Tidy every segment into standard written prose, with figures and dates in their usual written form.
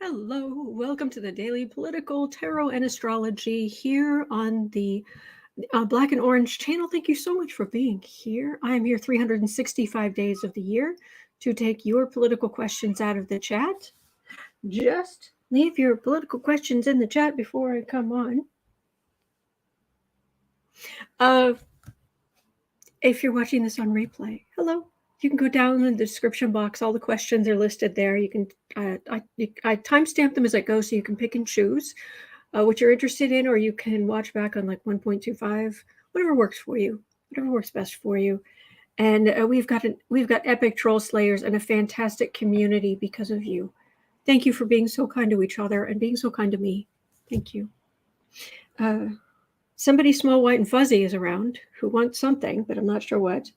Hello, welcome to the Daily Political Tarot and Astrology here on the Black and Orange channel. Thank you so much for being here. I am here 365 days of the year to take your political questions out of the chat. Just leave your political questions in the chat before I come on. If you're watching this on replay, hello. You can go down in the description box. All the questions are listed there. You can I timestamp them as I go, so you can pick and choose what you're interested in, or you can watch back on like 1.25, whatever works for you, whatever works best for you. And we've got epic troll slayers and a fantastic community because of you. Thank you for being so kind to each other and being so kind to me. Thank you. Somebody small, white, and fuzzy is around who wants something, but I'm not sure what.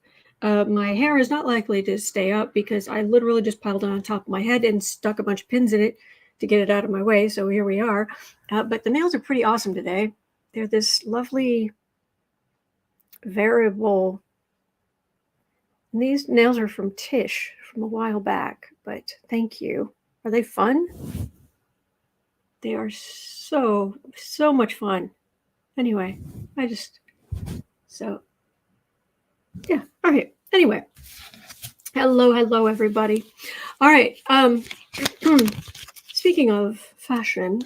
My hair is not likely to stay up because I literally just piled it on top of my head and stuck a bunch of pins in it to get it out of my way. So here we are. But the nails are pretty awesome today. They're this lovely variable. And these nails are from Tish from a while back, but thank you. Are they fun? They are so much fun. Anyway, yeah. All right. Anyway, hello, everybody. All right. Speaking of fashion,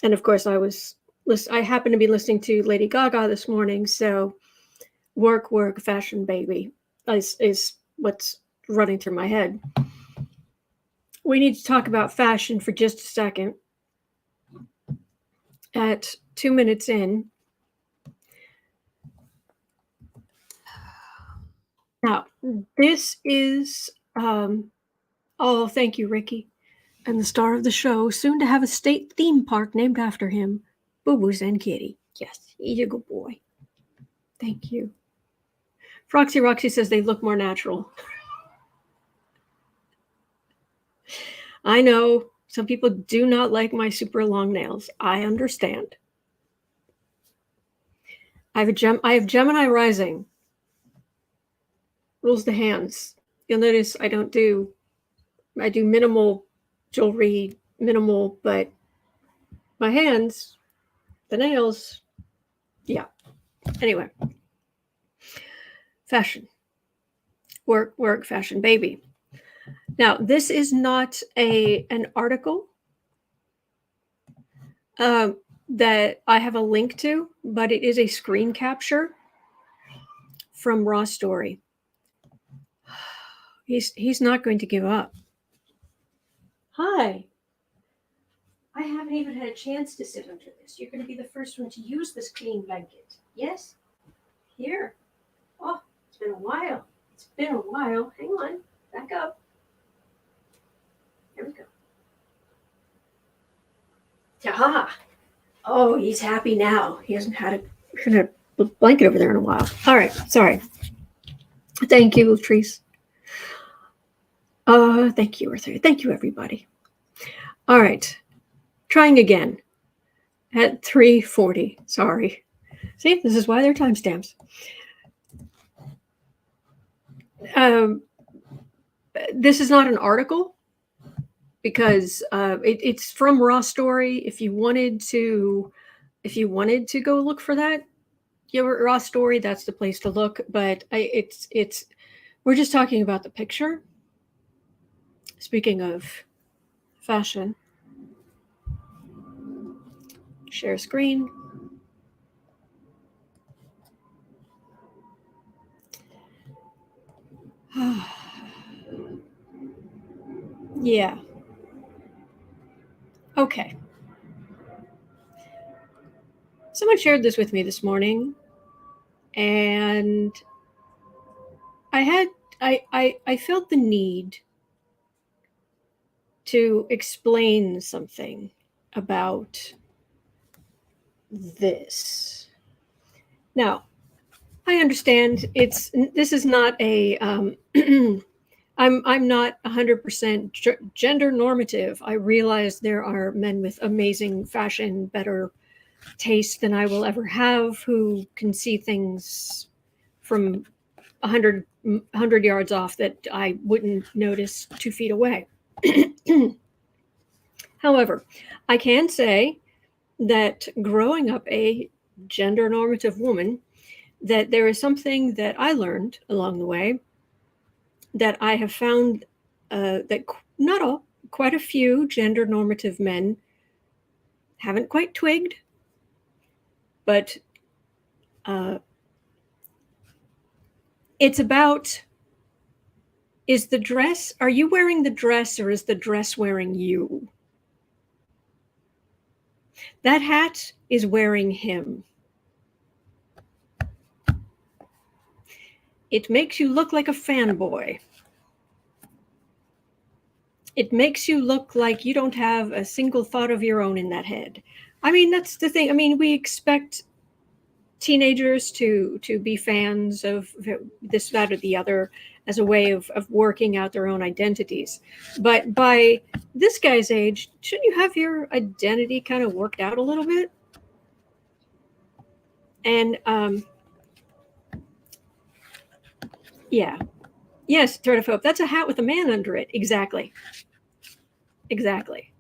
and of course, I happened to be listening to Lady Gaga this morning. So, work, fashion, baby is what's running through my head. We need to talk about fashion for just a second. At 2 minutes in. Now, this is, thank you, Ricky, and the star of the show, soon to have a state theme park named after him, Boo Boo's and Kitty. Yes, he's a good boy. Thank you. Froxy Roxy says they look more natural. I know some people do not like my super long nails. I understand. I have Gemini rising. Rules the hands. You'll notice I do minimal jewelry, but my hands, the nails, yeah. Anyway, fashion, work, fashion, baby. Now, this is not an article that I have a link to, but it is a screen capture from Raw Story. He's not going to give up. Hi. I haven't even had a chance to sit under this. You're going to be the first one to use this clean blanket. Yes? Here. Oh, it's been a while. Hang on. Back up. There we go. Ta-ha. Oh, he's happy now. He hasn't had a blanket over there in a while. All right. Sorry. Thank you, Latrice. Thank you, Arthur. Thank you, everybody. All right. Trying again at 3:40. Sorry. See, this is why they're timestamps. This is not an article because it's from Raw Story. If you wanted to go look for that, Raw Story, that's the place to look. But we're just talking about the picture. Speaking of fashion, share screen. Yeah. Okay. Someone shared this with me this morning, and I felt the need to explain something about this. Now, I understand this is not a I'm not 100% gender normative. I realize there are men with amazing fashion, better taste than I will ever have, who can see things from 100 yards off that I wouldn't notice 2 feet away. However, I can say that growing up a gender normative woman, that there is something that I learned along the way that I have found that not all, quite a few gender normative men haven't quite twigged, but it's about, are you wearing the dress or is the dress wearing you? That hat is wearing him. It makes you look like a fanboy. It makes you look like you don't have a single thought of your own in that head. I mean, that's the thing. I mean, we expect teenagers to be fans of this, that, or the other as a way of working out their own identities. But by this guy's age, shouldn't you have your identity kind of worked out a little bit? And yeah. Yes, Threatophobe. That's a hat with a man under it. Exactly. Exactly.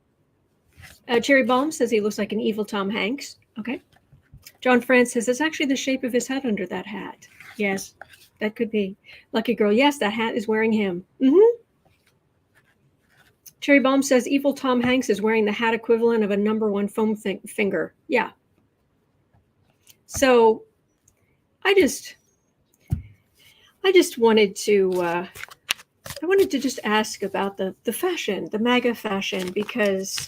Cherry Bomb says he looks like an evil Tom Hanks. Okay. John France says it's actually the shape of his head under that hat. Yes, that could be. Lucky Girl. Yes, that hat is wearing him. Mm-hmm. Cherry Bomb says evil Tom Hanks is wearing the hat equivalent of a number one foam finger. Yeah. So I just wanted to I wanted to just ask about the fashion, the MAGA fashion, because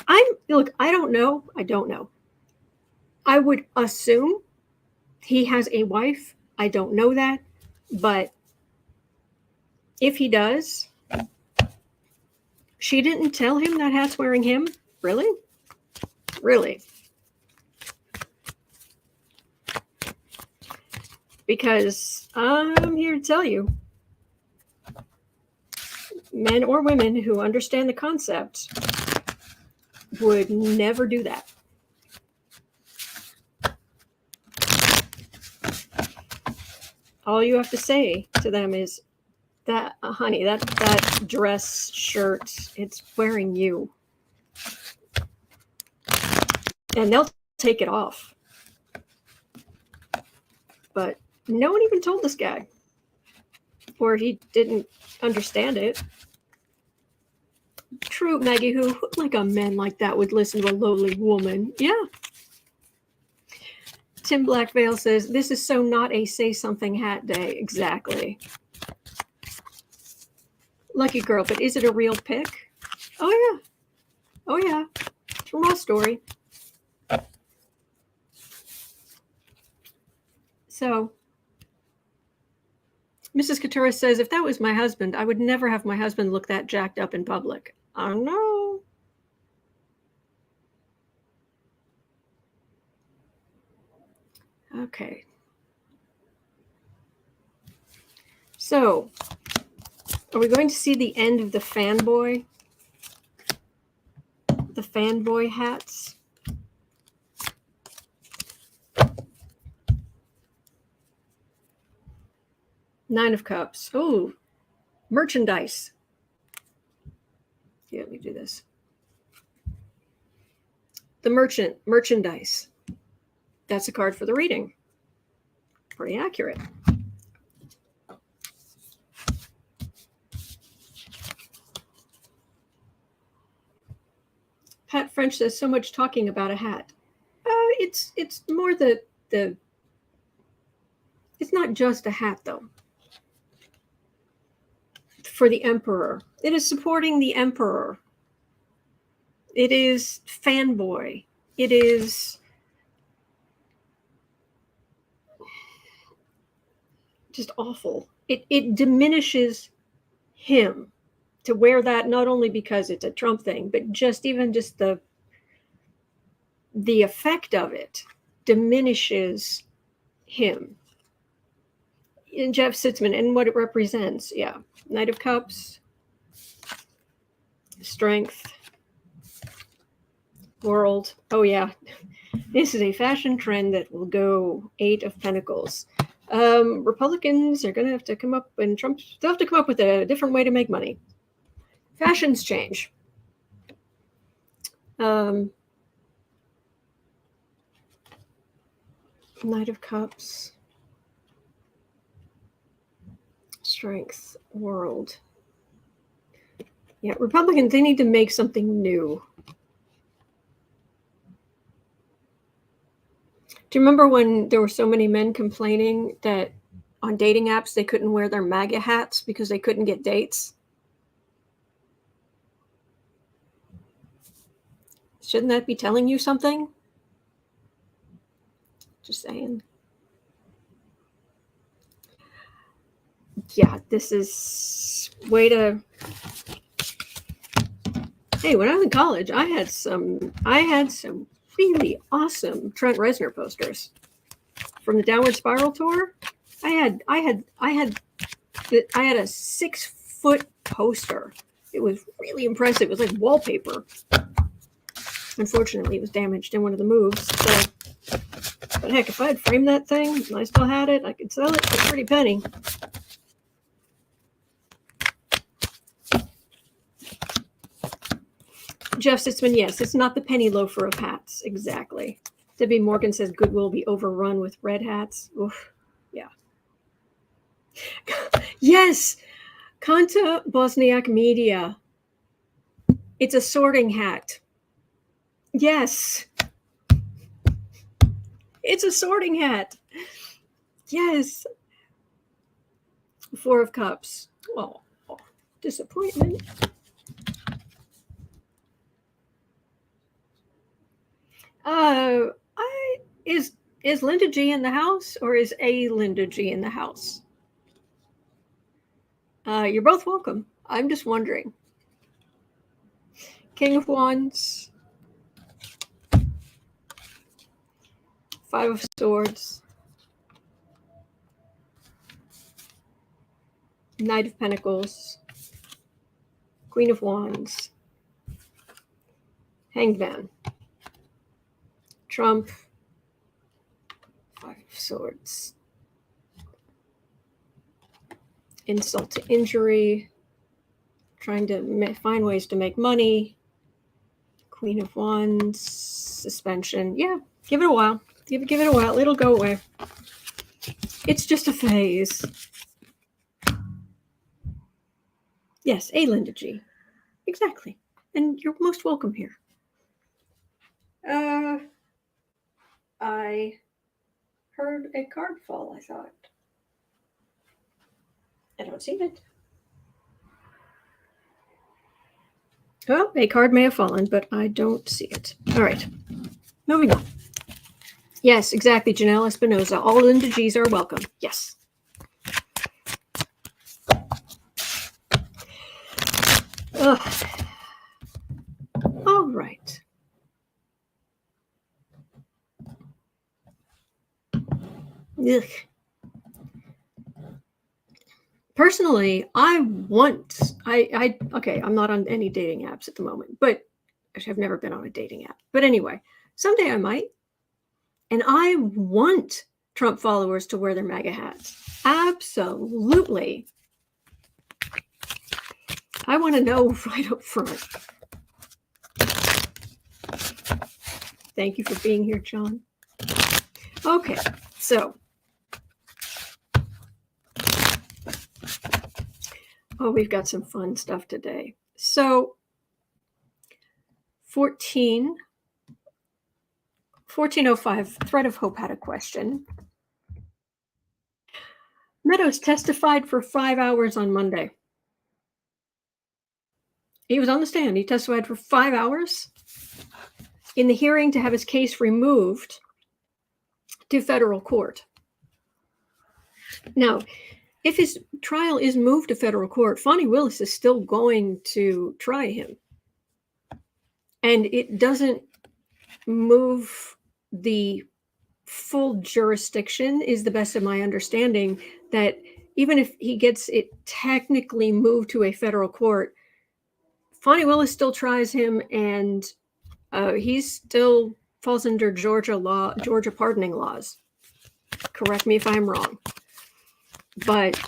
I don't know. I would assume he has a wife. I don't know that, but if he does, she didn't tell him that hat's wearing him. Really? Really? Because I'm here to tell you, men or women who understand the concept would never do that. All you have to say to them is that, honey, that dress shirt, it's wearing you. And they'll take it off. But no one even told this guy. Or he didn't understand it. True, Maggie, who like a man like that would listen to a lowly woman. Yeah. Tim Blackvale says, this is so not a say something hat day. Exactly. Lucky Girl, but is it a real pic? Oh, yeah. Oh, yeah. It's from my story. So, Mrs. Katura says, if that was my husband, I would never have my husband look that jacked up in public. I don't know. Okay. So, are we going to see the end of the fanboy? The fanboy hats? Nine of Cups. Oh, merchandise. Yeah, let me do this. The merchandise. That's a card for the reading. Pretty accurate. Pat French says, so much talking about a hat. It's more the it's not just a hat though. For the emperor. It is supporting the emperor. It is fanboy. It is just awful. It diminishes him to wear that, not only because it's a Trump thing, but just the effect of it diminishes him. And Jeff Sitzman and what it represents. Yeah. Knight of Cups, Strength, World. Oh, yeah. This is a fashion trend that will go 8 of Pentacles. Republicans are going to have to come up, and they'll have to come up with a different way to make money. Fashions change. Knight of Cups. Strength, world. Yeah, Republicans, they need to make something new. Do you remember when there were so many men complaining that on dating apps they couldn't wear their MAGA hats because they couldn't get dates? Shouldn't that be telling you something? Just saying. Yeah, this is way to... Hey, when I was in college, I had some really awesome Trent Reznor posters from the Downward Spiral tour. I had a 6-foot poster. It was really impressive. It was like wallpaper. Unfortunately, it was damaged in one of the moves. So, but heck, if I had framed that thing and I still had it, I could sell it for a pretty penny. Jeff Sitzman, yes, it's not the penny loafer of hats. Exactly. Debbie Morgan says Goodwill will be overrun with red hats. Oof. Yeah. Yes. Kanta Bosniak Media. It's a sorting hat. Yes. It's a sorting hat. Yes. 4 of Cups. Oh, disappointment. Is Linda G in the house, or is a Linda G in the house? You're both welcome. I'm just wondering. King of Wands. 5 of Swords. Knight of Pentacles. Queen of Wands. Hanged Man. Trump. 5 of Swords. Insult to injury. Trying to find ways to make money. Queen of Wands. Suspension. Yeah, give it a while. Give it a while. It'll go away. It's just a phase. Yes, a Linda G. Exactly. And you're most welcome here. I heard a card fall, I thought. I don't see it. Well, a card may have fallen, but I don't see it. All right. Moving on. Yes, exactly, Janelle Espinoza. All Linda G's are welcome. Yes. Ugh. All right. Ugh. Personally, I'm not on any dating apps at the moment, but I've never been on a dating app. But anyway, someday I might. And I want Trump followers to wear their MAGA hats. Absolutely. I want to know right up front. Thank you for being here, John. Okay, so. Oh, we've got some fun stuff today. So, 1405, Thread of Hope had a question. Meadows testified for 5 hours on Monday. He was on the stand. He testified for 5 hours in the hearing to have his case removed to federal court. Now, if his trial is moved to federal court, Fanni Willis is still going to try him. And it doesn't move the full jurisdiction, is the best of my understanding, that even if he gets it technically moved to a federal court, Fanni Willis still tries him, and he still falls under Georgia pardoning laws. Correct me if I'm wrong. But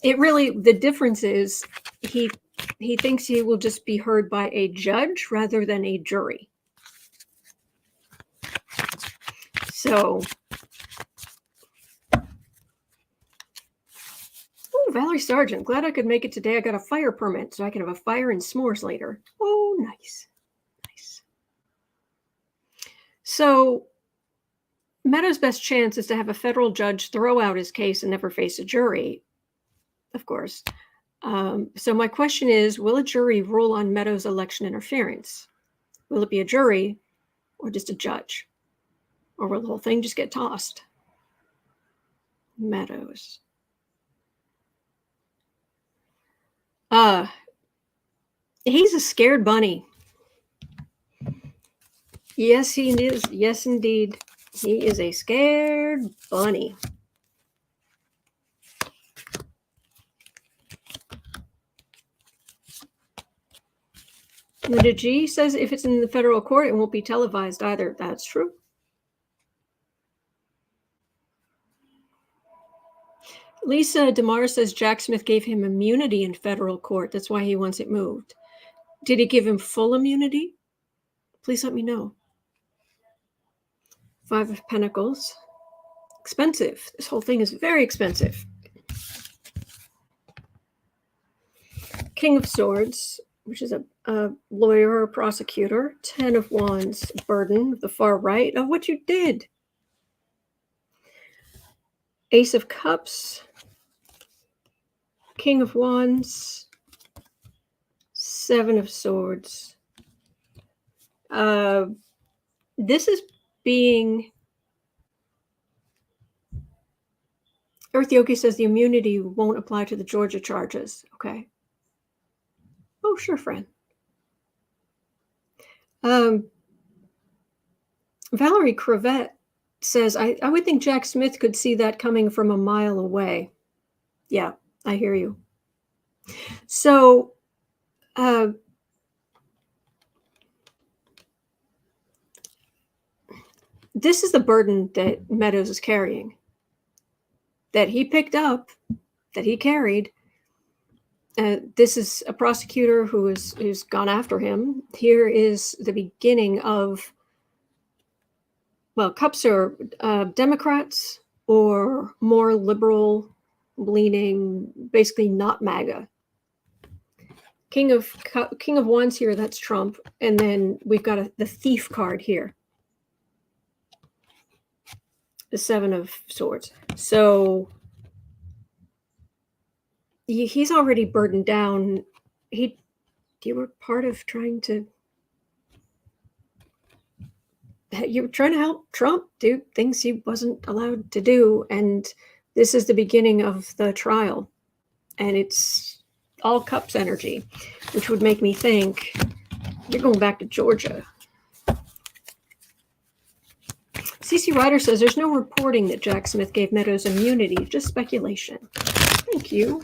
the difference is he he thinks he will just be heard by a judge rather than a jury. So, oh, Valerie Sargent, glad I could make it today. I got a fire permit, so I can have a fire and s'mores later. Oh, nice. Nice. So, Meadows' best chance is to have a federal judge throw out his case and never face a jury, of course. So my question is, will a jury rule on Meadows' election interference? Will it be a jury or just a judge? Or will the whole thing just get tossed? Meadows. He's a scared bunny. Yes, he is. Yes, indeed. He is a scared bunny. The G says if it's in the federal court, it won't be televised either. That's true. Lisa DeMar says Jack Smith gave him immunity in federal court. That's why he wants it moved. Did he give him full immunity? Please let me know. 5 of Pentacles. Expensive. This whole thing is very expensive. King of Swords, which is a lawyer or prosecutor. 10 of Wands, burden of the far right of what you did. Ace of Cups. King of Wands. 7 of Swords. This is being... Earth Yogi says the immunity won't apply to the Georgia charges. Okay. Oh, sure, friend. Valerie Crevette says, I would think Jack Smith could see that coming from a mile away. Yeah, I hear you. So, this is the burden that Meadows is carrying, that he picked up, that he carried. This is a prosecutor who's gone after him. Here is the beginning of, well, cups are Democrats or more liberal leaning, basically not MAGA. King of Wands here, that's Trump. And then we've got the thief card here. The 7 of Swords. So he's already burdened down. You were part of trying to... You were trying to help Trump do things he wasn't allowed to do. And this is the beginning of the trial. And it's all cups energy, which would make me think you're going back to Georgia. CC Ryder says there's no reporting that Jack Smith gave Meadows immunity, just speculation. Thank you.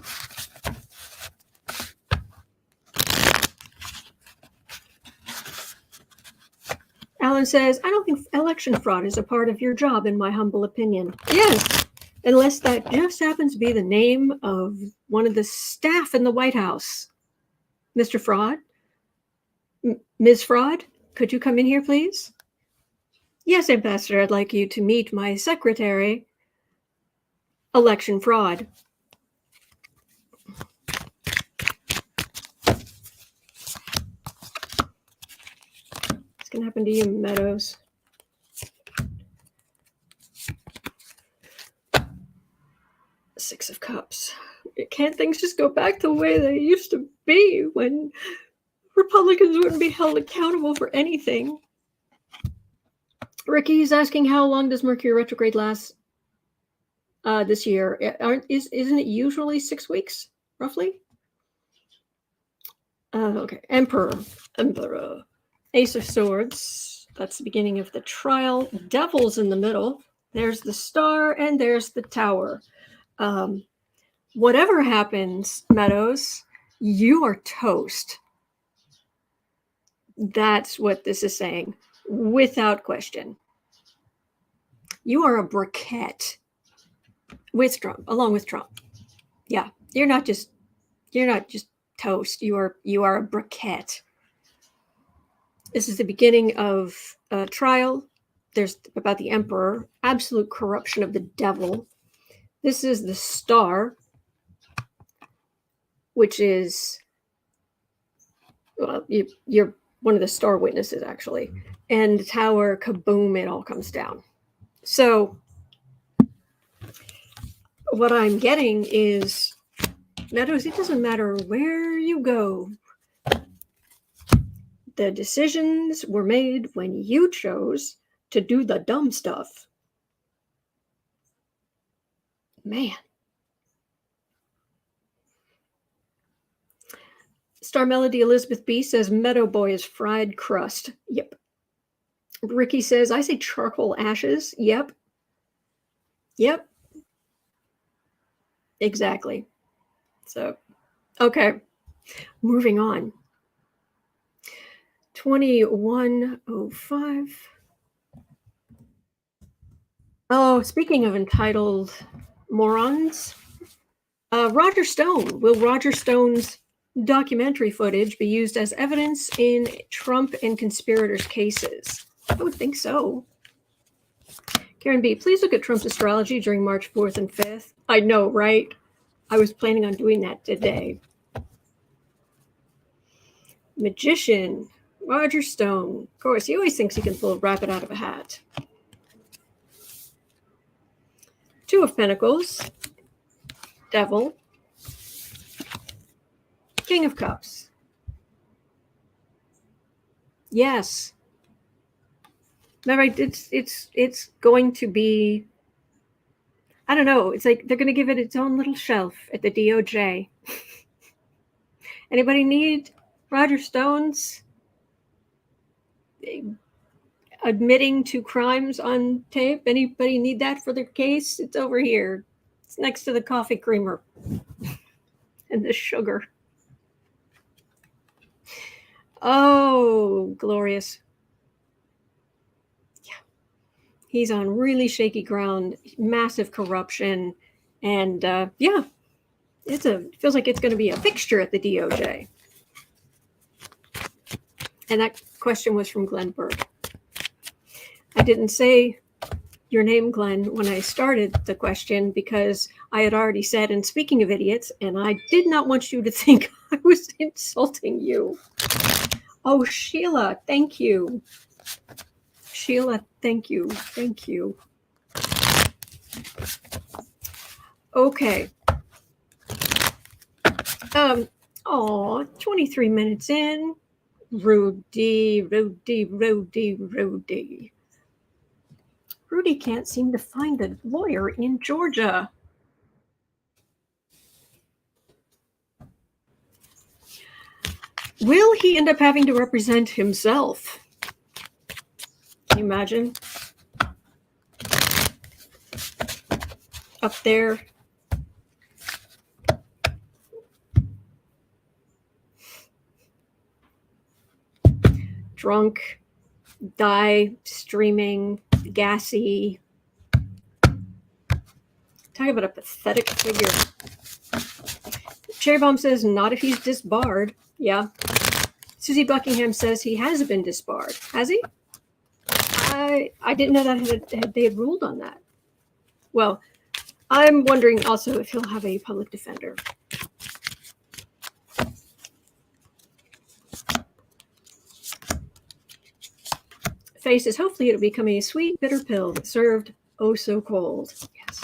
Alan says, I don't think election fraud is a part of your job, in my humble opinion. Yes, unless that just happens to be the name of one of the staff in the White House. Mr. Fraud? Ms. Fraud? Could you come in here, please? Yes, Ambassador, I'd like you to meet my secretary. Election fraud. What's going to happen to you, Meadows? Six of Cups. Can't things just go back the way they used to be when Republicans wouldn't be held accountable for anything? Ricky's asking, how long does Mercury retrograde last this year? Isn't it usually 6 weeks, roughly? Okay, Emperor. Ace of Swords. That's the beginning of the trial. Devil's in the middle. There's the Star, and there's the Tower. Whatever happens, Meadows, you are toast. That's what this is saying, without question. You are a briquette with Trump, along with Trump. Yeah, you're not just toast. You are a briquette. This is the beginning of a trial. There's about the emperor, absolute corruption of the devil. This is the star, which is, well, you're one of the star witnesses, actually. And the tower, kaboom, it all comes down. So what I'm getting is, Meadows, it doesn't matter where you go. The decisions were made when you chose to do the dumb stuff. Man. Starmelody Elizabeth B says Meadow Boy is fried crust. Yep. Ricky says, I say charcoal ashes. Yep. Yep. Exactly. So, okay. Moving on. 2105. Oh, speaking of entitled morons, Roger Stone. Will Roger Stone's documentary footage be used as evidence in Trump and conspirators cases? I would think so. Karen B, please look at Trump's astrology during March 4th and 5th. I know, right? I was planning on doing that today. Magician, Roger Stone. Of course, he always thinks he can pull a rabbit out of a hat. Two of Pentacles, Devil, King of Cups. Yes. No, right, it's going to be, I don't know, it's like they're going to give it its own little shelf at the DOJ. Anybody need Roger Stone's admitting to crimes on tape? Anybody need that for their case? It's over here. It's next to the coffee creamer and the sugar. Oh, glorious. Yeah. He's on really shaky ground, massive corruption. And yeah, it feels like it's going to be a fixture at the DOJ. And that question was from Glenn Burke. I didn't say your name, Glenn, when I started the question because I had already said, and speaking of idiots, and I did not want you to think I was insulting you. Oh, Sheila, thank you. Sheila, thank you. Thank you. Okay. 23 minutes in. Rudy. Rudy can't seem to find a lawyer in Georgia. Will he end up having to represent himself? Can you imagine? Up there. Drunk, die, streaming, gassy. Talk about a pathetic figure. Cherry Bomb says, not if he's disbarred. Yeah. Susie Buckingham says he has been disbarred. Has he? I didn't know that they had ruled on that. Well, I'm wondering also if he'll have a public defender. Faye says, hopefully it'll become a sweet, bitter pill served oh so cold. Yes.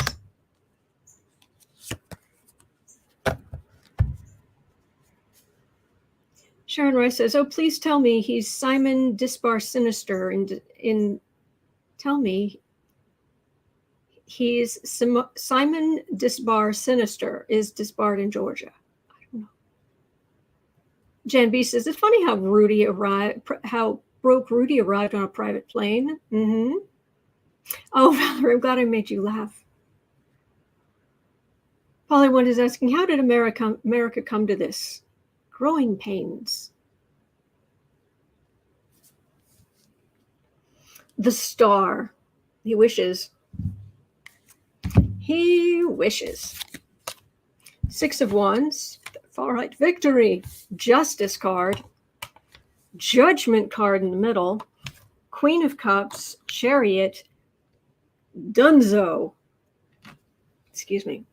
Sharon Rice says, oh, please tell me he's Simon Disbar Sinister. Tell me he's Simon Disbar Sinister is disbarred in Georgia. I don't know. Jan B says, it's funny how broke Rudy arrived on a private plane. Mm-hmm. Oh, Valerie, I'm glad I made you laugh. Pollywood is asking, how did America come to this? Growing pains. The star. He wishes. He wishes. 6 of Wands. All right, victory, justice card, judgment card in the middle, Queen of Cups, Chariot, Dunzo. Excuse me.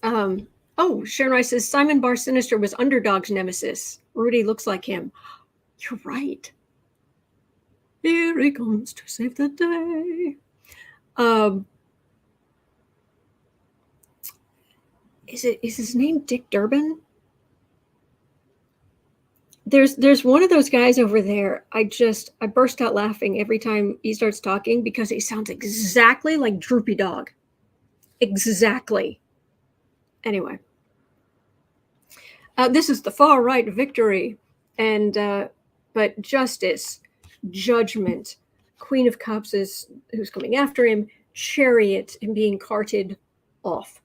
Oh, Sharon Rice says Simon Bar Sinister was Underdog's nemesis. Rudy looks like him. You're right. Here he comes to save the day. Is his name Dick Durbin? There's one of those guys over there. I burst out laughing every time he starts talking because he sounds exactly like Droopy Dog. Exactly. Anyway, this is the far right victory, and but justice, judgment, Queen of Cups is who's coming after him, Chariot and being carted off.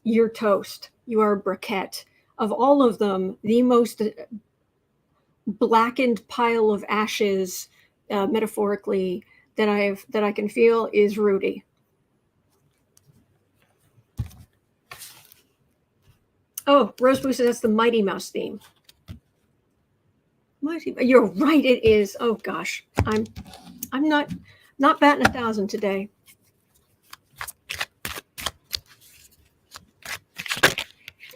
You're toast. You are a briquette. Of all of them, the most blackened pile of ashes, metaphorically, that I can feel is Rudy. Oh, Rose Blue says that's the Mighty Mouse theme. You're right, it is. Oh gosh, I'm not batting 1,000 today.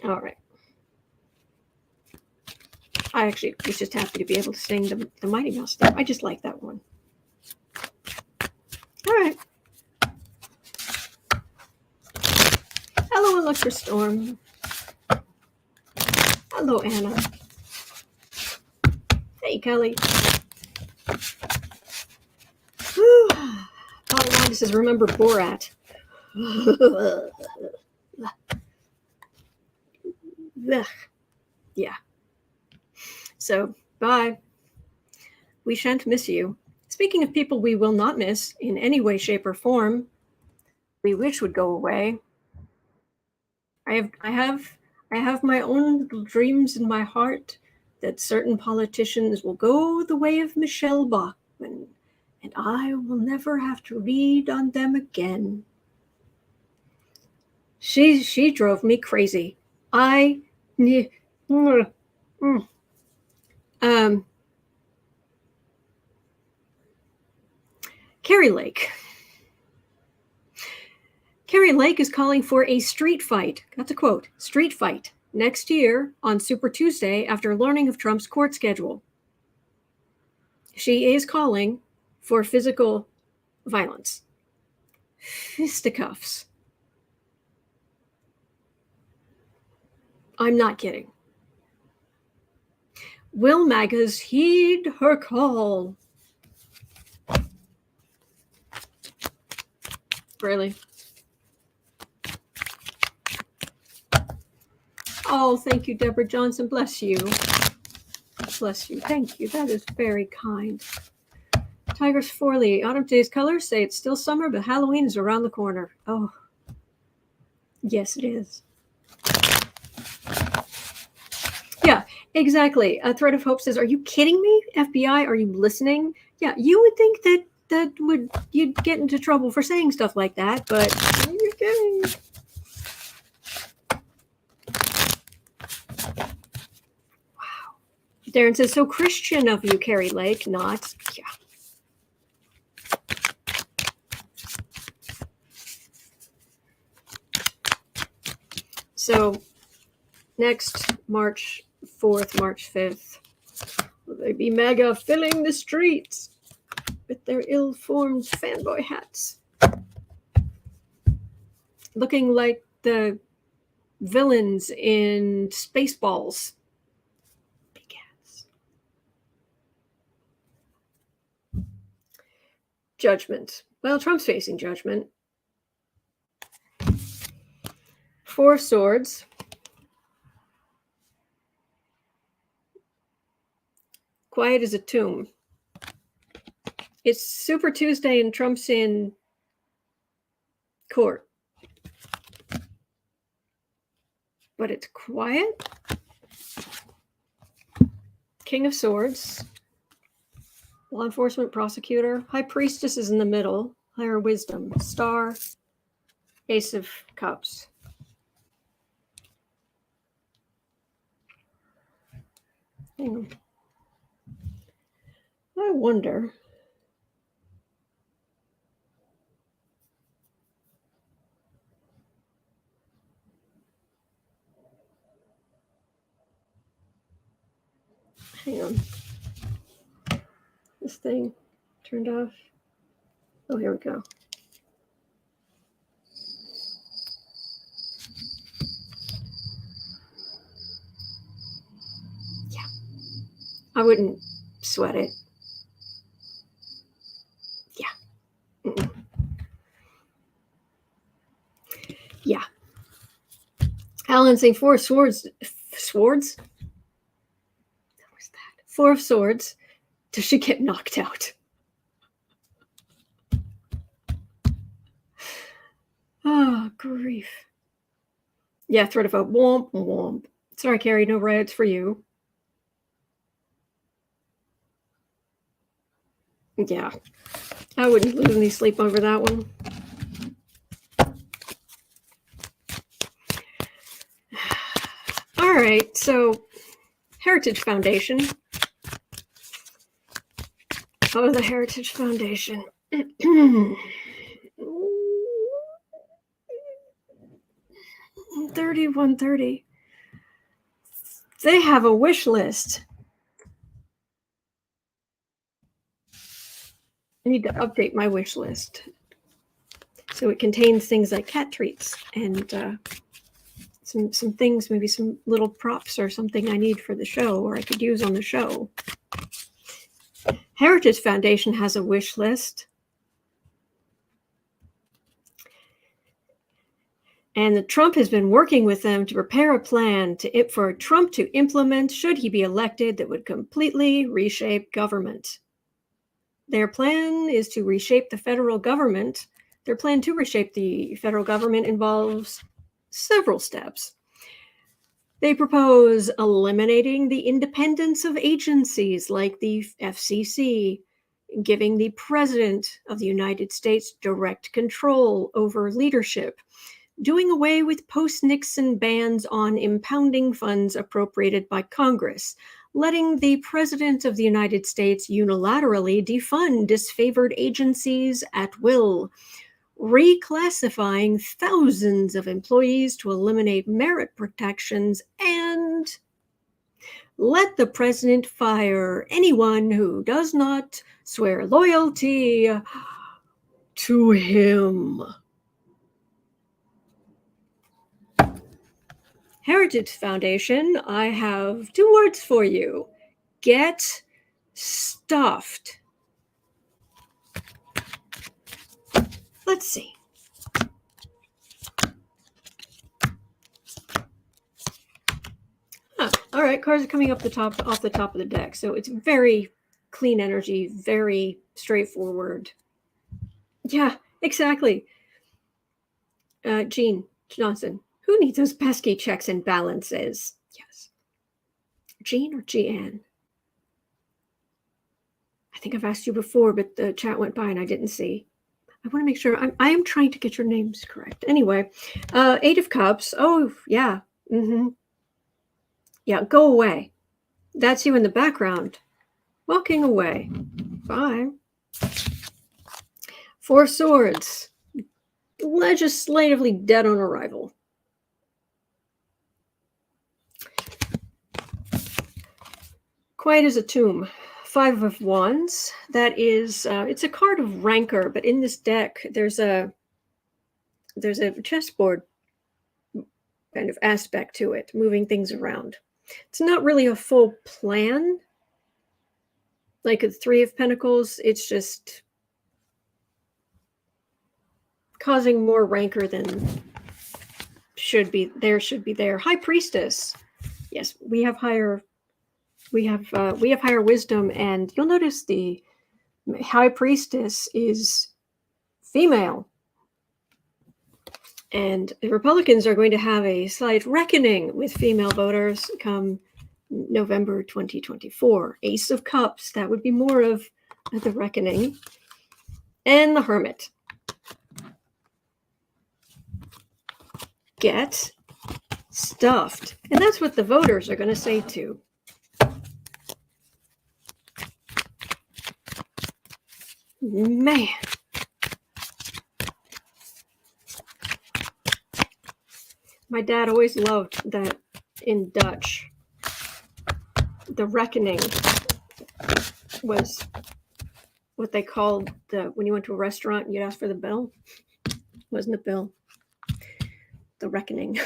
All right. I actually was just happy to be able to sing the Mighty Mouse theme. I just like that one. All right. Hello, Electra Storm. Hello, Anna. Hey, Kelly. Paul Wanda says, remember Borat. Yeah. So, bye. We shan't miss you. Speaking of people we will not miss in any way, shape, or form, we wish would go away. I have my own little dreams in my heart that certain politicians will go the way of Michelle Bachmann, and I will never have to read on them again. She drove me crazy. Kari Lake. Kari Lake is calling for a street fight. That's a quote. Street fight next year on Super Tuesday after learning of Trump's court schedule. She is calling for physical violence. Fisticuffs. I'm not kidding. Will MAGAs heed her call? Really? Oh, thank you, Deborah Johnson. Bless you. Bless you. Thank you. That is very kind. Tigers Forley. Autumn Today's colors say it's still summer, but Halloween is around the corner. Oh, yes, it is. Yeah, exactly. A Thread of Hope says, are you kidding me? FBI, are you listening? Yeah, you would think that you'd get into trouble for saying stuff like that, but are you kidding? Wow. Darren says, so Christian of you, Kari Lake, not. Yeah. So next March 4th, March 5th, will they be MAGA filling the streets with their ill-formed fanboy hats, looking like the villains in Spaceballs. Big hats. Judgment. Well, Trump's facing judgment. 4 of Swords. Quiet as a tomb. It's Super Tuesday and Trump's in court. But it's quiet. King of Swords. Law enforcement, prosecutor. High Priestess is in the middle. Higher wisdom. Star. Ace of Cups. Hang on. I wonder. Hang on. This thing turned off. Oh, here we go. Yeah. I wouldn't sweat it. Yeah. Mm-mm. Yeah. Alan saying Four of Swords. Swords? What was that? Four of Swords. Does she get knocked out? Oh, grief. Yeah, threat of a womp womp. Sorry, Kari, no riots for you. Yeah. I wouldn't lose any sleep over that one. All right, so Heritage Foundation. Oh, the Heritage Foundation. 3130. They have a wish list. I need to update my wish list. So it contains things like cat treats and some things, maybe some little props or something I need for the show or I could use on the show. Heritage Foundation has a wish list. And the Trump has been working with them to prepare a plan for Trump to implement, should he be elected, that would completely reshape government. Their plan is to reshape the federal government. Their plan to reshape the federal government involves several steps. They propose eliminating the independence of agencies like the FCC, giving the President of the United States direct control over leadership, doing away with post-Nixon bans on impounding funds appropriated by Congress, letting the President of the United States unilaterally defund disfavored agencies at will, reclassifying thousands of employees to eliminate merit protections, and let the President fire anyone who does not swear loyalty to him. Heritage Foundation, I have 2 words for you. Get stuffed. Let's see. All right, cards are coming off the top of the deck. So it's very clean energy, very straightforward. Yeah, exactly. Jean Johnson. Who needs those pesky checks and balances? Yes. Jean or Jeanne? I think I've asked you before, but the chat went by and I didn't see. I want to make sure I am trying to get your names correct. Anyway, 8 of Cups. Oh, yeah. Mm-hmm. Yeah, go away. That's you in the background. Walking away. Bye. 4 Swords. Legislatively dead on arrival. Quiet as a tomb. 5 of Wands. That is, it's a card of rancor, but in this deck, there's a chessboard kind of aspect to it, moving things around. It's not really a full plan. Like a 3 of Pentacles, it's just causing more rancor than should be there. High Priestess. Yes, we have higher wisdom, and you'll notice the High Priestess is female. And the Republicans are going to have a slight reckoning with female voters come November 2024. Ace of Cups, that would be more of the reckoning. And the Hermit. get stuffed. And that's what the voters are going to say too. Man. My dad always loved that in Dutch. The reckoning was what they called when you went to a restaurant and you'd ask for the bill. It wasn't the bill. The reckoning.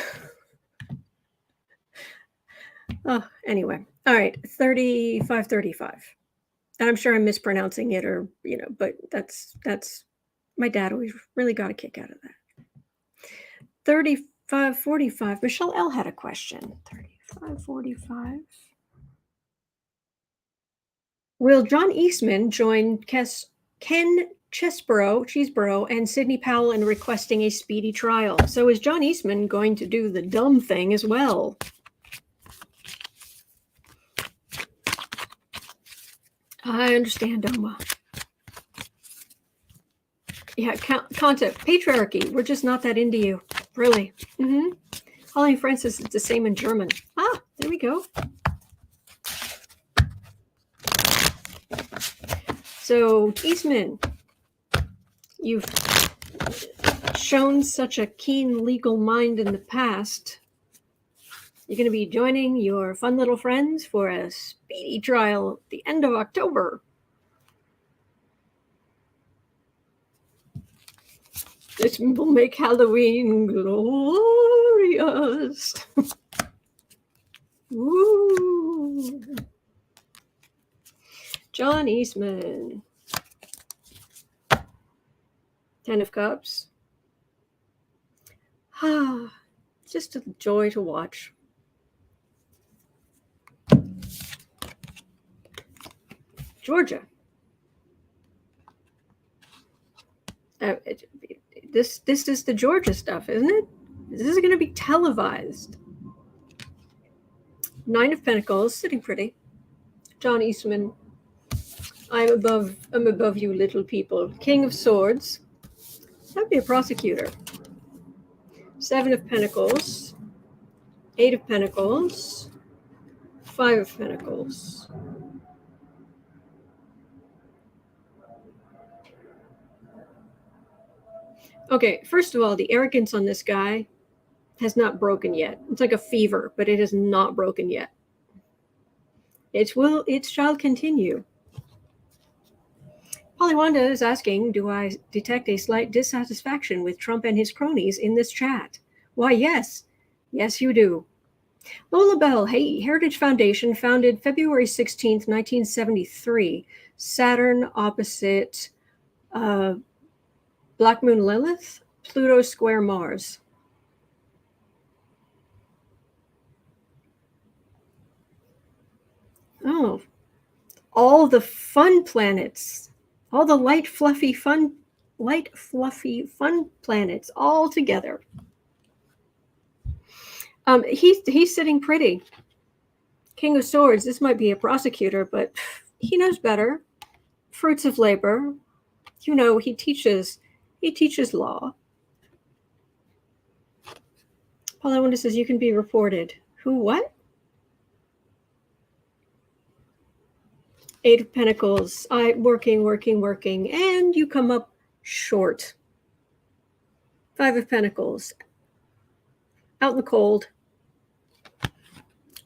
Oh, anyway. All right. 3535. And I'm sure I'm mispronouncing it but that's my dad always really got a kick out of that. 3545. Michelle L had a question. 3545. Will John Eastman join Ken Chesebro, and Sidney Powell in requesting a speedy trial? So is John Eastman going to do the dumb thing as well? I understand, Oma. Yeah, concept. Patriarchy. We're just not that into you. Really. Holly Francis is the same in German. Ah, there we go. So, Eastman, you've shown such a keen legal mind in the past. You're going to be joining your fun little friends for a speedy trial at the end of October. This will make Halloween glorious. Woo. John Eastman. 10 of Cups. Just a joy to watch. Georgia. This is the Georgia stuff, isn't it? This is going to be televised. 9 of Pentacles, sitting pretty. John Eastman. I'm above you, little people. King of Swords. That'd be a prosecutor. 7 of Pentacles. 8 of Pentacles. 5 of Pentacles. Okay, first of all, the arrogance on this guy has not broken yet. It's like a fever, but it has not broken yet. It shall continue. Polywanda is asking, do I detect a slight dissatisfaction with Trump and his cronies in this chat? Why, yes. Yes, you do. Lola Bell, hey, Heritage Foundation, founded February 16th, 1973. Saturn opposite Black Moon Lilith, Pluto square Mars. Oh, all the fun planets. All the light, fluffy, fun planets all together. He's sitting pretty. King of Swords. This might be a prosecutor, but he knows better. Fruits of labor. He teaches law. Paula says you can be reported. Who? What? 8 of Pentacles. Working, and you come up short. 5 of Pentacles. Out in the cold.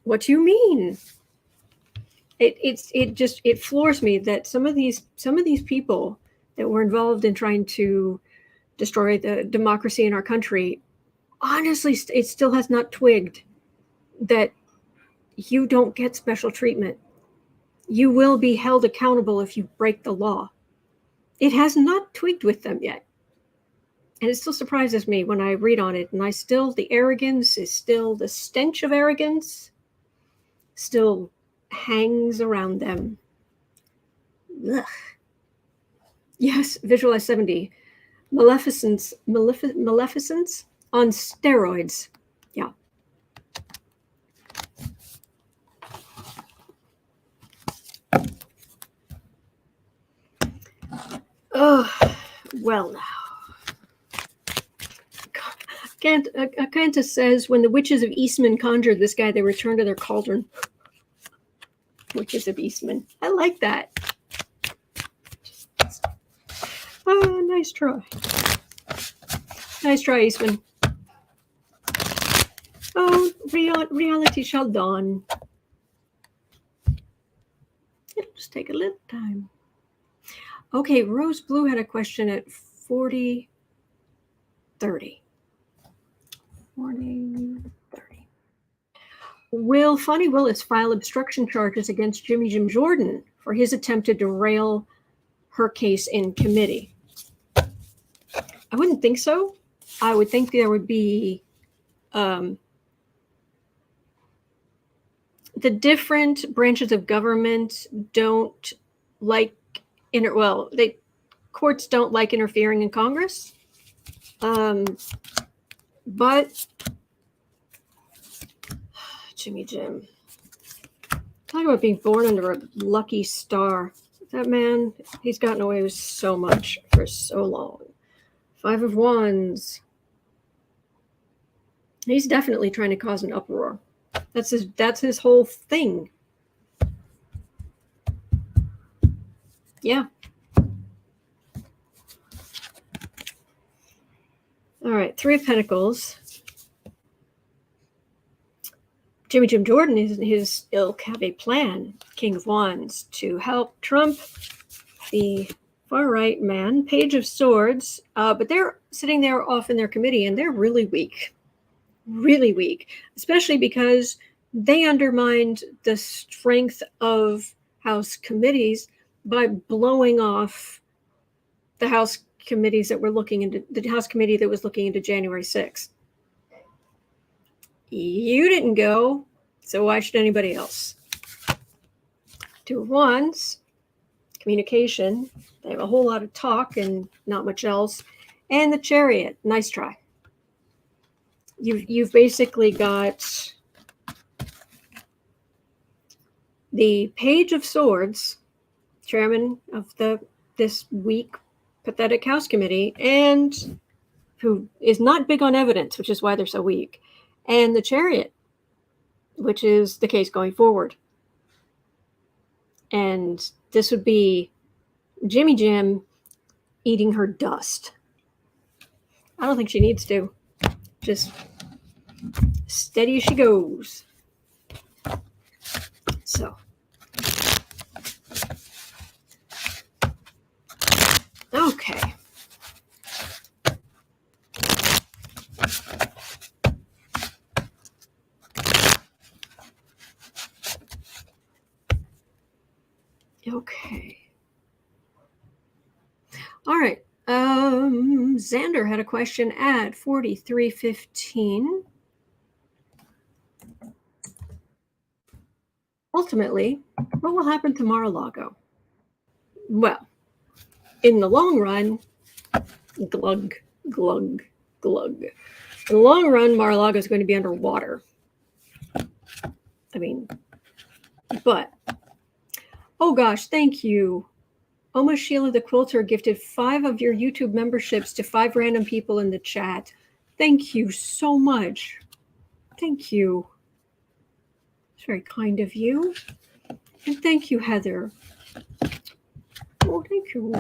What do you mean? It floors me that some of these people that were involved in trying to destroy the democracy in our country, honestly, it still has not twigged that you don't get special treatment. You will be held accountable if you break the law. It has not twigged with them yet. And it still surprises me when I read on it. And the arrogance is still, the stench of arrogance still hangs around them. Ugh. Yes, Visualize 70. Maleficence on steroids. Yeah. Oh, well now. Acanthus says, when the witches of Eastman conjured this guy, they returned to their cauldron. Witches of Eastman. I like that. Oh, nice try. Nice try, Eastman. Oh, reality shall dawn. It'll just take a little time. Okay, Rose Blue had a question at 40-30. 40-30. Will Fanni Willis file obstruction charges against Jimmy Jim Jordan for his attempt to derail her case in committee? I wouldn't think so. I would think there would be the different branches of government don't like courts don't like interfering in Congress. But Jimmy Jim, talk about being born under a lucky star. That man, he's gotten away with so much for so long. 5 of Wands. He's definitely trying to cause an uproar. That's his whole thing. Yeah. All right, 3 of Pentacles. Jimmy Jim Jordan and his ilk have a plan, King of Wands, to help Trump, the far-right man. Page of Swords, but they're sitting there off in their committee, and they're really weak, especially because they undermined the strength of House committees by blowing off the House committees that were looking into the House committee that was looking into January 6th. You didn't go, so why should anybody else? 2 of Wands, communication. They have a whole lot of talk and not much else. And the Chariot, nice try. You've basically got the Page of Swords, chairman of this weak, pathetic House committee, and who is not big on evidence, which is why they're so weak. And the Chariot, which is the case going forward. And this would be Jimmy Jim eating her dust. I don't think she needs to. Just steady as she goes. So. Okay. Okay. All right. Xander had a question at 43:15. Ultimately, what will happen to Mar-a-Lago? Well, in the long run, glug, glug, glug. In the long run, Mar-a-Lago is going to be underwater. I mean, but, oh gosh, thank you. Almost Sheila the Quilter gifted 5 of your YouTube memberships to 5 random people in the chat. Thank you so much. Thank you. It's very kind of you. And thank you, Heather. Oh, thank you.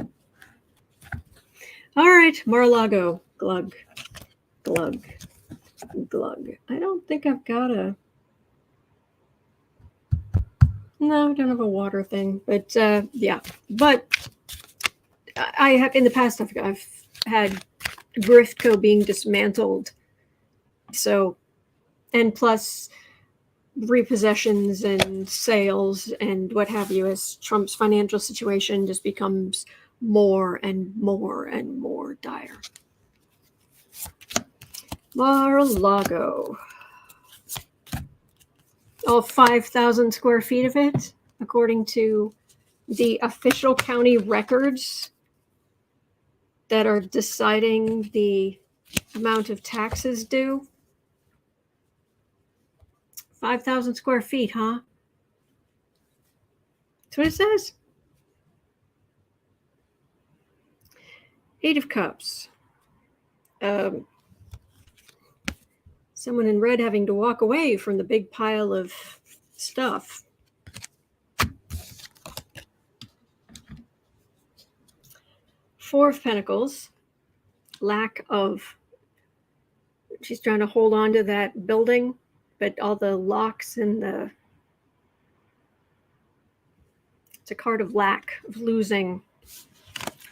All right, Mar-a-Lago. Glug, glug, glug. I don't think I've got a... No, I don't have a water thing, but yeah. But I have in the past. I've had Griftco being dismantled, so and plus repossessions and sales and what have you, as Trump's financial situation just becomes more and more and more dire. Mar-a-Lago. All 5,000 square feet of it, according to the official county records that are deciding the amount of taxes due. 5,000 square feet, huh? That's what it says. 8 of Cups. Someone in red having to walk away from the big pile of stuff. Four of Pentacles, lack of, she's trying to hold on to that building, but all the locks and it's a card of lack, of losing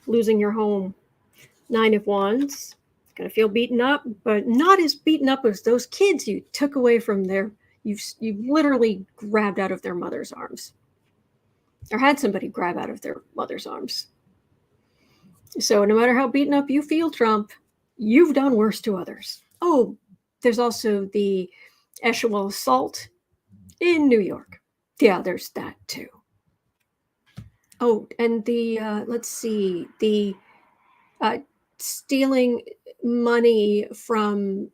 your home. Nine of Wands, gonna feel beaten up, but not as beaten up as those kids you took away from you've literally grabbed out of their mother's arms, or had somebody grab out of their mother's arms. So no matter how beaten up you feel, Trump, you've done worse to others. Oh, there's also the Eshewell assault in New York. Yeah, there's that too. Oh, and the, let's see, the stealing money from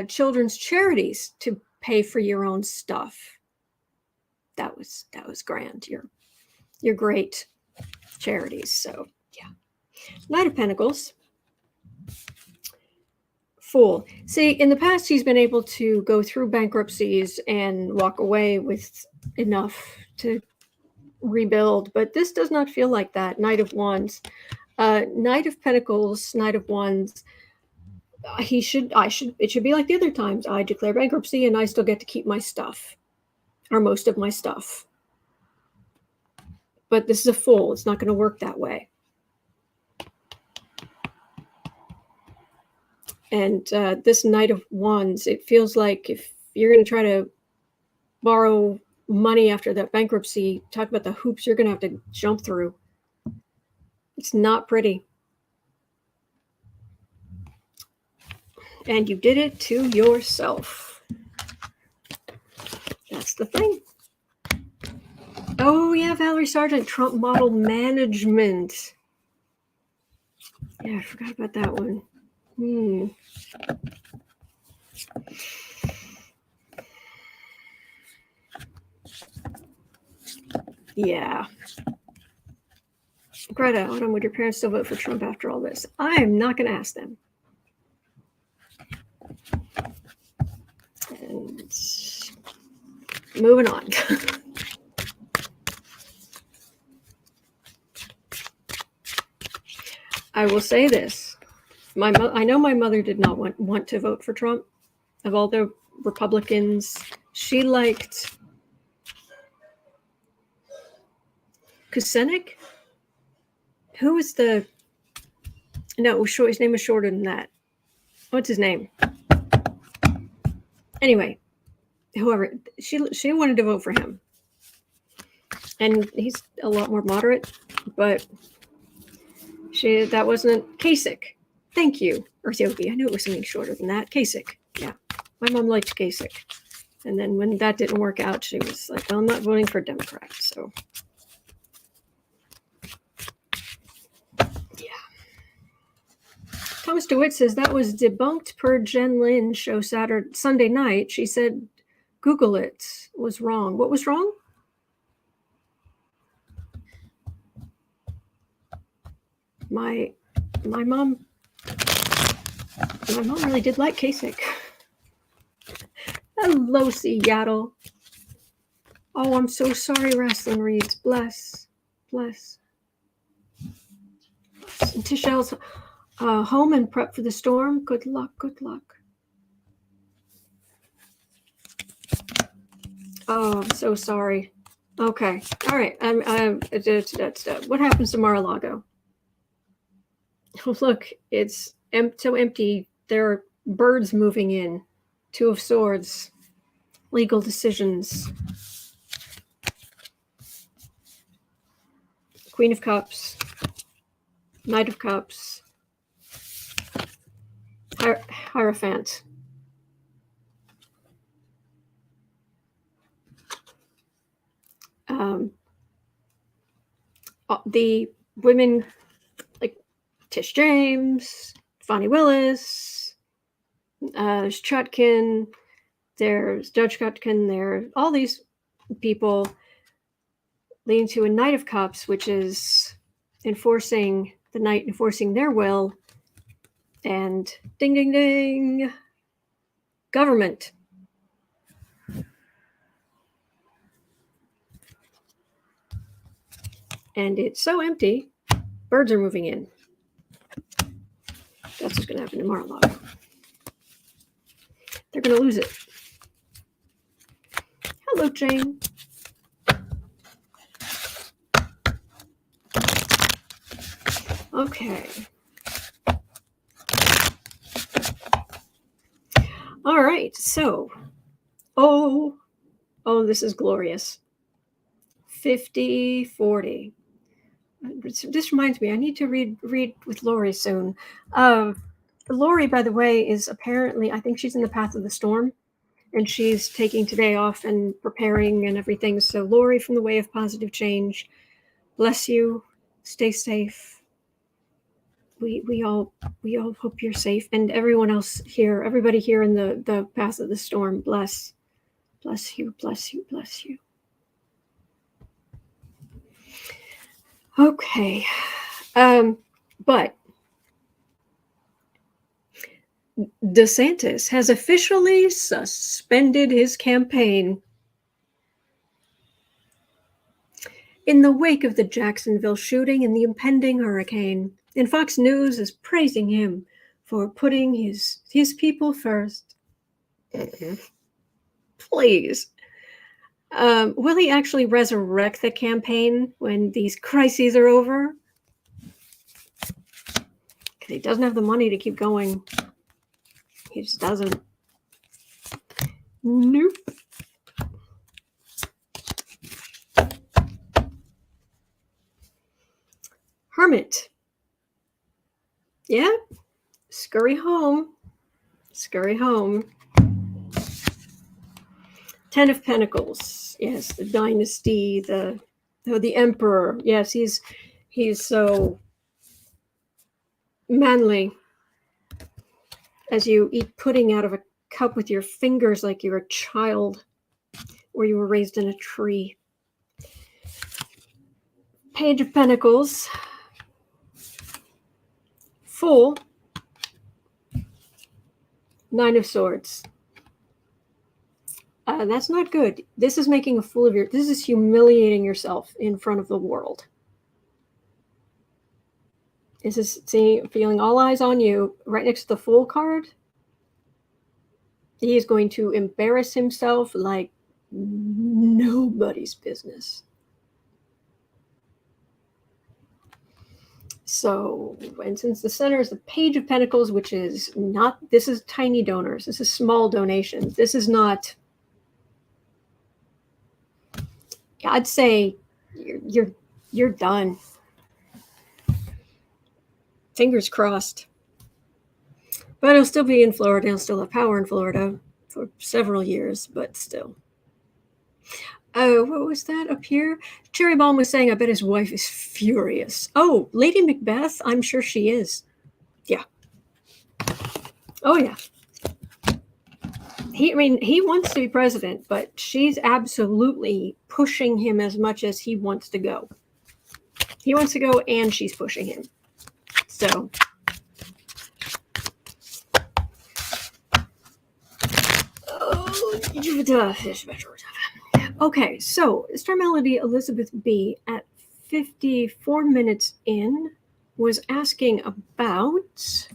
children's charities to pay for your own stuff. That was grand. Your great charities. So yeah. Knight of Pentacles. Fool. See, in the past, he's been able to go through bankruptcies and walk away with enough to rebuild, but this does not feel like that. Knight of Wands. Knight of Pentacles, Knight of Wands. It should be like the other times. I declare bankruptcy and I still get to keep my stuff, or most of my stuff. But this is a Fool. It's not going to work that way. And this Knight of Wands, it feels like if you're going to try to borrow money after that bankruptcy, talk about the hoops you're going to have to jump through. It's not pretty. And you did it to yourself. That's the thing. Oh, yeah, Valerie Sargent, Trump model management. Yeah, I forgot about that one. Yeah. Greta, Autumn, would your parents still vote for Trump after all this? I'm not going to ask them. And moving on. I will say this. I know my mother did not want to vote for Trump. Of all the Republicans, she liked Kucinich. Who was the... No, his name was shorter than that. What's his name? Anyway, whoever, she wanted to vote for him. And he's a lot more moderate, but that wasn't Kasich. Thank you, Earthyogi. I knew it was something shorter than that. Kasich. Yeah. My mom liked Kasich. And then when that didn't work out, she was like, well, I'm not voting for Democrats. So, yeah. Thomas DeWitt says that was debunked per Jen Lynn show Sunday night. She said, Google it was wrong. What was wrong? My mom really did like Kasich. Hello, Seattle. Oh, I'm so sorry, Wrestling Reads. Bless. And Tishelle's home and prep for the storm. Good luck. Oh, I'm so sorry. Okay. All right. What happens to Mar-a-Lago? Oh, look, it's so empty. There are birds moving in. Two of Swords. Legal decisions. Queen of Cups. Knight of Cups. Hierophant. The women like Tish James, Fanni Willis, there's Chutkin, there's Judge Chutkin, there all these people leading to a Knight of Cups, which is enforcing their will. And ding, ding, ding. Government. And it's so empty, birds are moving in. That's what's going to happen to Mar-a-Lago. They're going to lose it. Hello, Jane. Okay. All right. So, oh, this is glorious. 50-40. This reminds me, I need to read with Lori soon. Lori, by the way, is apparently, I think she's in the path of the storm, and she's taking today off and preparing and everything. So Lori from the Way of Positive Change, bless you. Stay safe. We all hope you're safe, and everyone else here, everybody here in the path of the storm, bless you. Okay, but DeSantis has officially suspended his campaign in the wake of the Jacksonville shooting and the impending hurricane. And Fox News is praising him for putting his people first. Please. Will he actually resurrect the campaign when these crises are over? Because he doesn't have the money to keep going. He just doesn't. Nope. Hermit. Yeah. Scurry home. 10 of Pentacles. Yes, the dynasty, the emperor. Yes, he's so manly as you eat pudding out of a cup with your fingers like you're a child or you were raised in a tree. Page of Pentacles. Fool. 9 of Swords. That's not good. This is making a fool of this is humiliating yourself in front of the world. This is feeling all eyes on you. Right next to the Fool card, he is going to embarrass himself like nobody's business. So, and since the center is the Page of Pentacles, which is not, this is tiny donors. This is small donations. This is not, I'd say you're done. Fingers crossed. But he'll still be in Florida. He'll still have power in Florida for several years, but still. Oh, what was that up here? Cherry Bomb was saying, I bet his wife is furious. Oh, Lady Macbeth? I'm sure she is. Yeah. Oh, yeah. He wants to be president, but she's absolutely pushing him as much as he wants to go. He wants to go, and she's pushing him. So. Okay, so starmelody Elizabeth B. at 54 minutes in was asking about,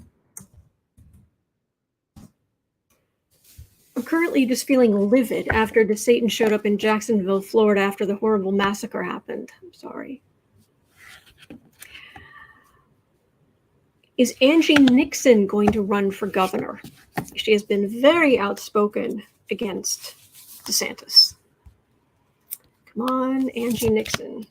I'm currently just feeling livid after Desatan showed up in Jacksonville, Florida after the horrible massacre happened. I'm sorry. Is Angie Nixon going to run for governor? She has been very outspoken against DeSantis. Come on, Angie Nixon.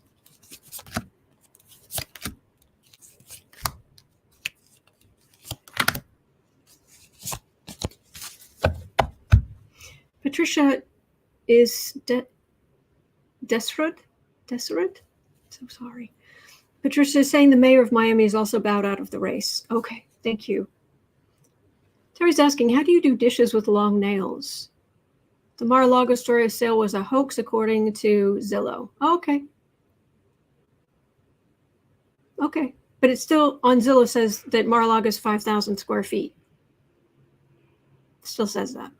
Patricia is Deseret? So sorry. Patricia is saying the mayor of Miami is also bowed out of the race. Okay, thank you. Terry's asking, how do you do dishes with long nails? The Mar-a-Lago story of sale was a hoax according to Zillow. Oh, okay. Okay, but it still on Zillow says that Mar-a-Lago is 5,000 square feet. It still says that.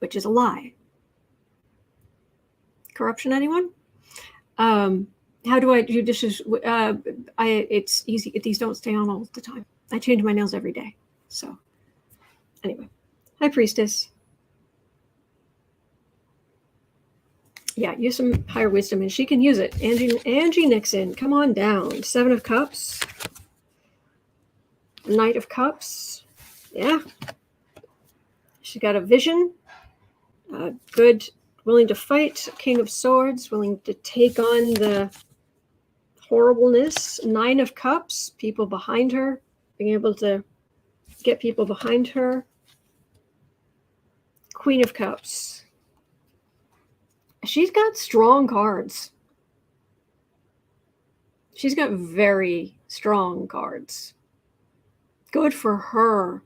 which is a lie. Corruption, anyone? How do I do dishes? It's easy. These don't stay on all the time. I change my nails every day. So anyway, High Priestess. Yeah, use some higher wisdom, and she can use it. Angie Nixon, come on down. 7 of Cups. Knight of Cups. Yeah. She got a vision. Good, willing to fight. King of Swords, willing to take on the horribleness. 9 of Cups, people behind her. Being able to get people behind her. Queen of Cups. She's got strong cards. She's got very strong cards. Good for her.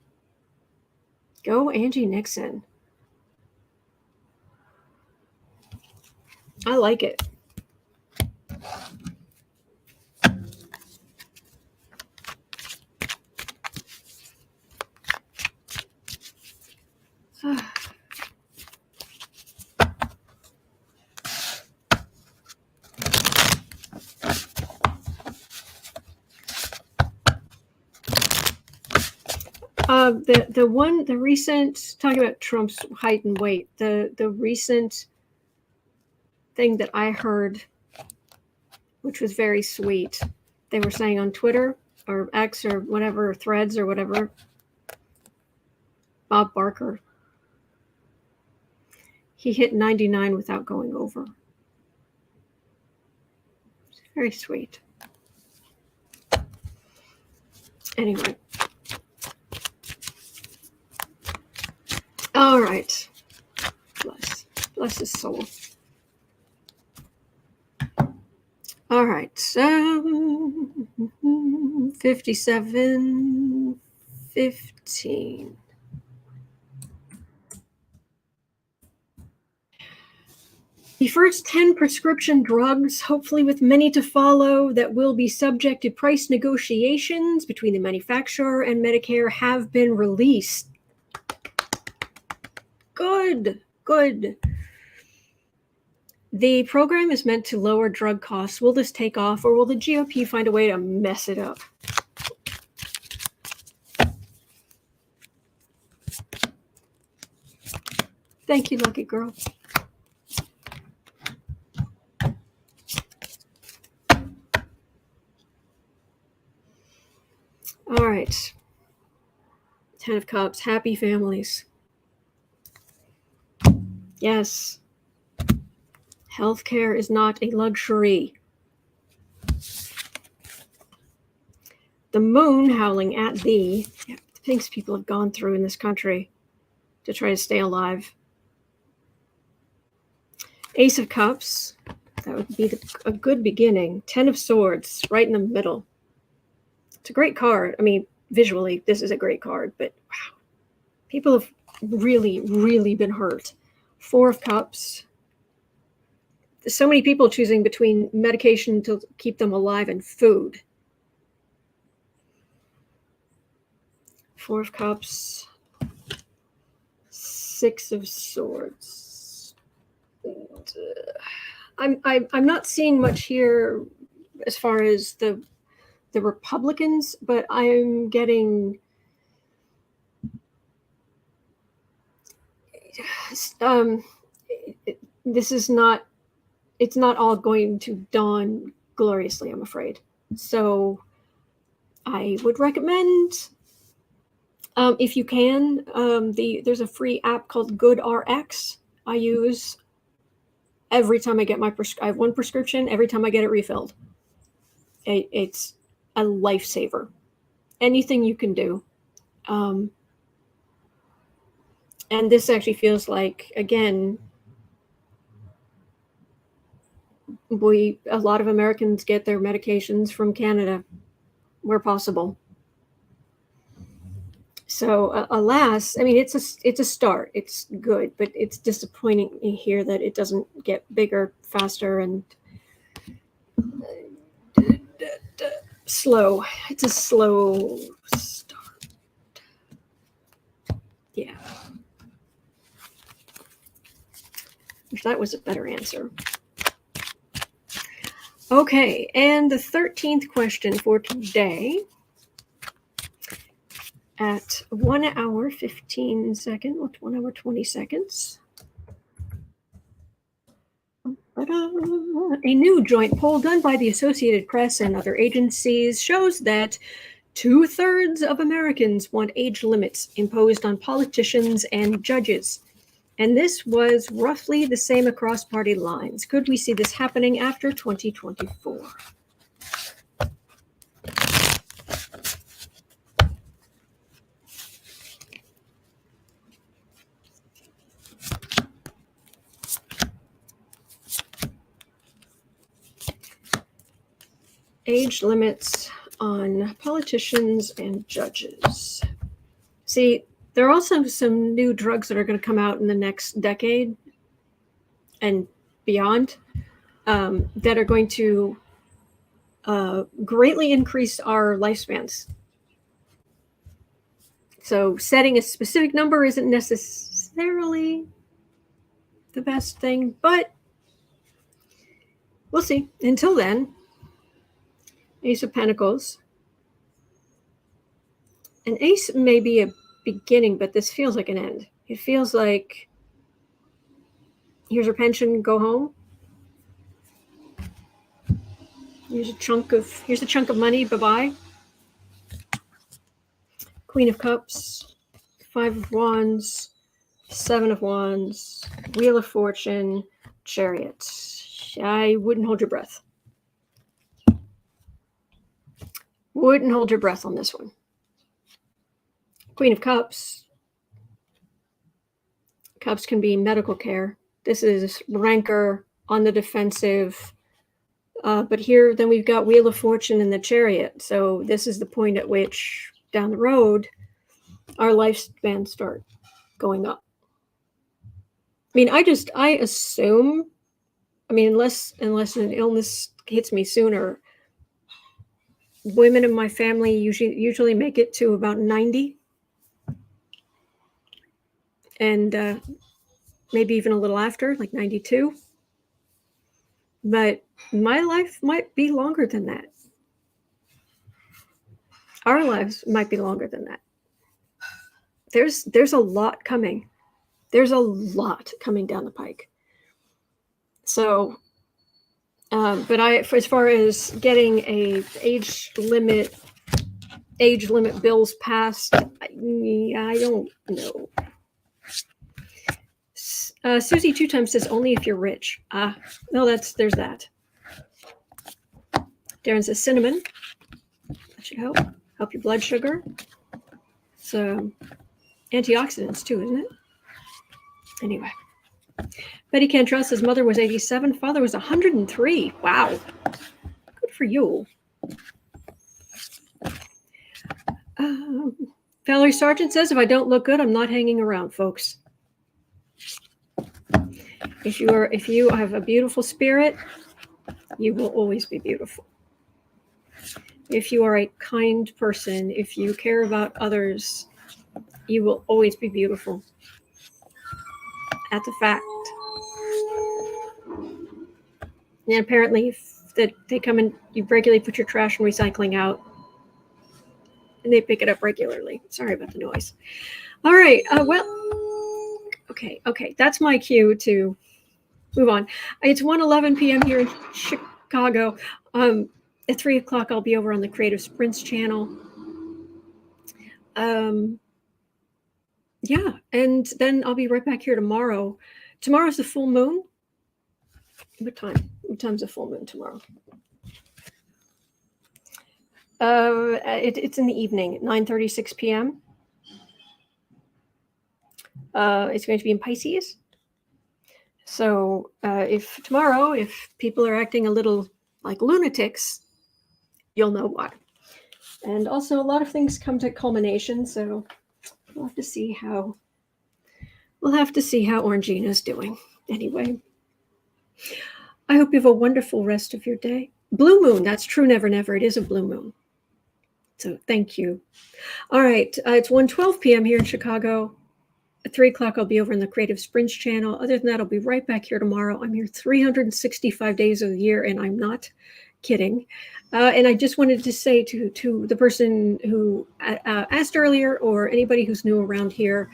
Go Angie Nixon. I like it. The recent, talking about Trump's height and weight, the recent thing that I heard, which was very sweet, they were saying on Twitter or X or whatever, Threads or whatever, Bob Barker, he hit 99 without going over. It's very sweet. Anyway. All right. Bless his soul. All right. So 57:15. The first 10 prescription drugs, hopefully with many to follow, that will be subject to price negotiations between the manufacturer and Medicare have been released. Good. The program is meant to lower drug costs. Will this take off, or will the GOP find a way to mess it up? Thank you, lucky girl. All right. 10 of Cups, happy families. Yes. Healthcare is not a luxury. The moon howling at thee. Yeah, the things people have gone through in this country to try to stay alive. Ace of Cups. That would be a good beginning. 10 of Swords, right in the middle. It's a great card. I mean, visually, this is a great card, but wow. People have really, really been hurt. 4 of Cups. So many people choosing between medication to keep them alive and food. 4 of Cups. 6 of Swords. I'm not seeing much here as far as the Republicans, but I'm getting this is not, it's not all going to dawn gloriously, I'm afraid. So I would recommend, if you can, there's a free app called GoodRx I use every time I get my I have one prescription every time I get it refilled. It's a lifesaver. Anything you can do. And this actually feels like, again, a lot of Americans get their medications from Canada where possible. So alas, I mean, it's a start. It's good, but it's disappointing to hear that it doesn't get bigger, faster, and slow. It's a slow start. Yeah. that was a better answer. Okay, and the 13th question for today at 1 hour 15 seconds, or 1 hour 20 seconds. A new joint poll done by the Associated Press and other agencies shows that 2/3 of Americans want age limits imposed on politicians and judges. And this was roughly the same across party lines. Could we see this happening after 2024? Age limits on politicians and judges. See, there are also some new drugs that are going to come out in the next decade and beyond that are going to greatly increase our lifespans. So setting a specific number isn't necessarily the best thing, but we'll see. Until then, Ace of Pentacles. An ace may be a beginning, but this feels like an end. It feels like here's your pension, go home. Here's a chunk of money, bye-bye. Queen of Cups, 5 of Wands, 7 of Wands, Wheel of Fortune, Chariot. I wouldn't hold your breath. Wouldn't hold your breath on this one. Queen of Cups. Cups can be medical care. This is rancor, on the defensive. But here, then we've got Wheel of Fortune and the Chariot. So this is the point at which, down the road, our lifespans start going up. I mean, I assume, I mean, unless an illness hits me sooner, women in my family usually make it to about 90. And maybe even a little after, like 92. But my life might be longer than that. Our lives might be longer than that. There's a lot coming. There's a lot coming down the pike. So, but as far as getting a age limit bills passed, I don't know. Susie 2 times says only if you're rich. No, there's that. Darren says cinnamon. That should help your blood sugar. So antioxidants too, isn't it? Anyway. Betty Cantrell says mother was 87, father was 103. Wow. Good for you. Valerie Sargent says if I don't look good, I'm not hanging around, folks. If you have a beautiful spirit, you will always be beautiful. If you are a kind person, if you care about others, you will always be beautiful. That's a fact. And apparently, that they come and you regularly put your trash and recycling out, and they pick it up regularly. Sorry about the noise. All right. Okay. That's my cue to move on. It's 1:11 p.m. here in Chicago. At 3 o'clock, I'll be over on the Creative Sprints channel. Yeah, and then I'll be right back here tomorrow. Tomorrow's the full moon. What time? What time's the full moon tomorrow? It's in the evening at 9:36 p.m. It's going to be in Pisces. So if people are acting a little like lunatics, you'll know why. And also a lot of things come to culmination, so we'll have to see how Orangina's doing. Anyway, I hope you have a wonderful rest of your day. Blue moon, that's true, never, never. It is a blue moon. So thank you. All right, it's 1:12 p.m. here in Chicago. At 3 o'clock, I'll be over in the Creative Sprints channel. Other than that, I'll be right back here tomorrow. I'm here 365 days of the year, and I'm not kidding. And I just wanted to say to the person who asked earlier, or anybody who's new around here,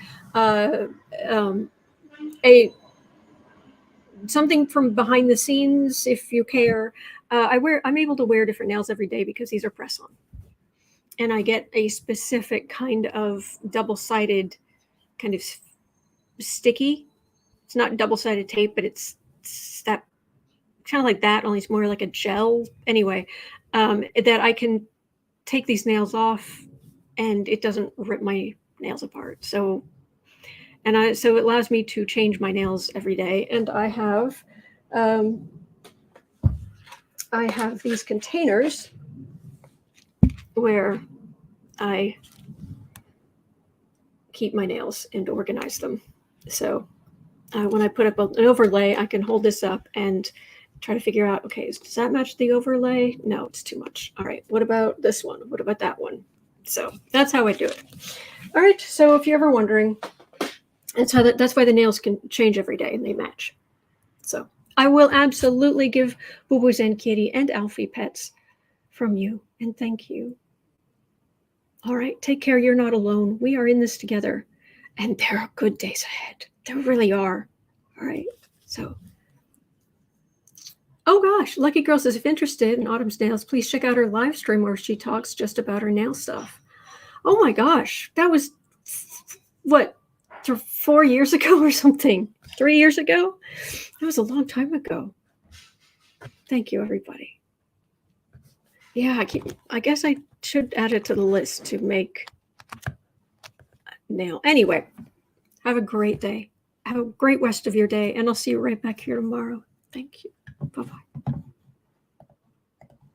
something from behind the scenes, if you care. I'm able to wear different nails every day because these are press-on, and I get a specific kind of double-sided, kind of sticky. It's not double-sided tape, but it's that kind of like that, only it's more like a gel. Anyway, that I can take these nails off, and it doesn't rip my nails apart. So it allows me to change my nails every day. And I have these containers where I keep my nails and organize them. So when I put up an overlay, I can hold this up and try to figure out, okay, does that match the overlay? No, it's too much. All right, what about this one? What about that one? So that's how I do it. All right, so if you're ever wondering, that's why the nails can change every day and they match. So I will absolutely give Boo Boo's and Kitty and Alfie pets from you, and thank you. All right, take care. You're not alone. We are in this together, and there are good days ahead. There really are. All right, so. Oh gosh, Lucky Girl says, if interested in Autumn's nails, please check out her live stream where she talks just about her nail stuff. Oh my gosh, that was, what, 4 years ago or something? 3 years ago? That was a long time ago. Thank you, everybody. Yeah, I guess I should add it to the list to make a nail. Anyway, have a great day. Have a great rest of your day, and I'll see you right back here tomorrow. Thank you.